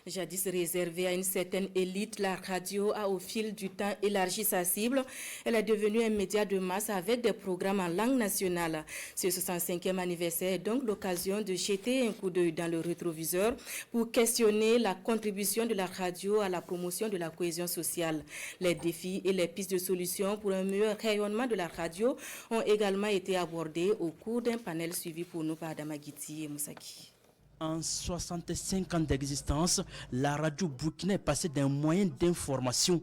Jadis réservée à une certaine élite, la radio a au fil du temps élargi sa cible. Elle est devenue un média de masse avec des programmes en langue nationale. Ce 65e anniversaire est donc l'occasion de jeter un coup d'œil dans le rétroviseur pour questionner la contribution de la radio à la promotion de la cohésion sociale. Les défis et les pistes de solutions pour un meilleur rayonnement de la radio ont également été abordés au cours d'un panel suivi pour nous par Damagiti et Moussaki. En 65 ans d'existence, la radio burkinabé est passée d'un moyen d'information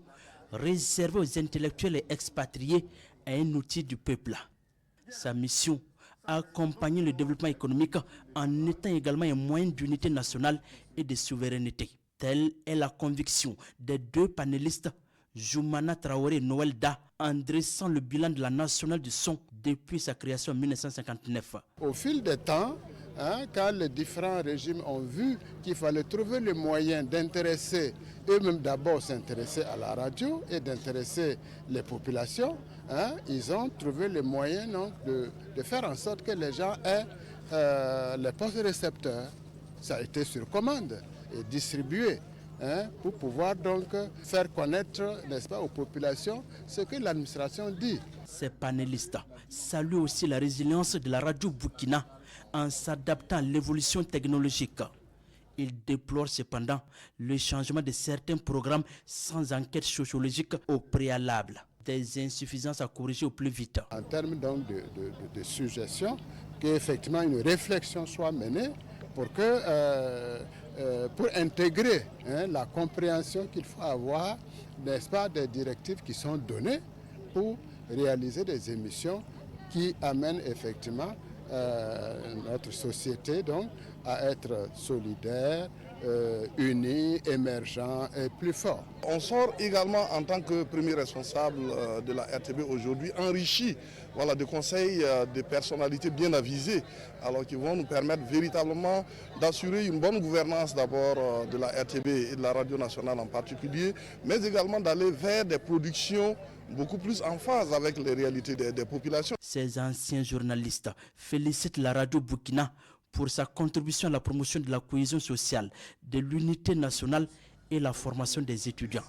réservé aux intellectuels et expatriés à un outil du peuple. Sa mission, accompagner le développement économique en étant également un moyen d'unité nationale et de souveraineté. Telle est la conviction des deux panélistes, Joumana Traoré et Noël Da, en dressant le bilan de la nationale du son depuis sa création en 1959. Au fil des temps, quand les différents régimes ont vu qu'il fallait trouver le moyen d'intéresser, eux-mêmes d'abord s'intéresser à la radio et d'intéresser les populations, ils ont trouvé le moyen de faire en sorte que les gens aient les postes récepteurs. Ça a été sur commande et distribué. Pour pouvoir donc faire connaître, n'est-ce pas, aux populations ce que l'administration dit. Ces panélistes saluent aussi la résilience de la radio burkina en s'adaptant à l'évolution technologique. Ils déplorent cependant le changement de certains programmes sans enquête sociologique au préalable. Des insuffisances à corriger au plus vite. En termes donc de suggestion, qu'effectivement une réflexion soit menée pour intégrer la compréhension qu'il faut avoir, n'est-ce pas, des directives qui sont données pour réaliser des émissions qui amènent effectivement notre société donc, à être solidaire, unis, émergents et plus forts. On sort également en tant que premier responsable de la RTB aujourd'hui enrichi de conseils de personnalités bien avisées, alors qui vont nous permettre véritablement d'assurer une bonne gouvernance d'abord de la RTB et de la radio nationale en particulier, mais également d'aller vers des productions beaucoup plus en phase avec les réalités des populations. Ces anciens journalistes félicitent la radio burkina pour sa contribution à la promotion de la cohésion sociale, de l'unité nationale et la formation des étudiants.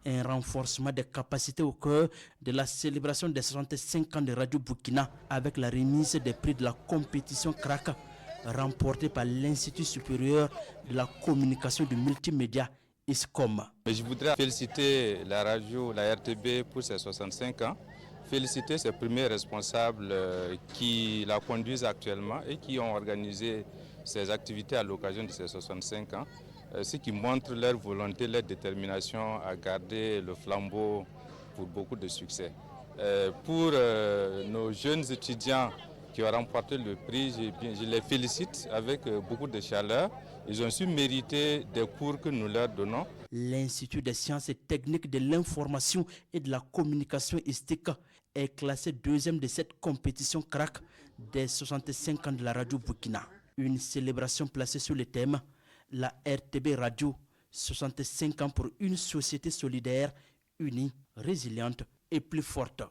Un renforcement des capacités au cœur de la célébration des 65 ans de Radio Burkina avec la remise des prix de la compétition CRAC remportée par l'Institut supérieur de la communication du multimédia ISCOM. Je voudrais féliciter la radio, la RTB pour ses 65 ans. Féliciter ses premiers responsables qui la conduisent actuellement et qui ont organisé ces activités à l'occasion de ces 65 ans, ce qui montre leur volonté, leur détermination à garder le flambeau pour beaucoup de succès. Pour nos jeunes étudiants qui ont remporté le prix, je les félicite avec beaucoup de chaleur. Ils ont su mériter des cours que nous leur donnons. L'Institut des sciences et techniques de l'information et de la communication ISTIC est classé deuxième de cette compétition CRAC des 65 ans de la radio Burkina. Une célébration placée sur le thème « La RTB Radio, 65 ans pour une société solidaire, unie, résiliente et plus forte ».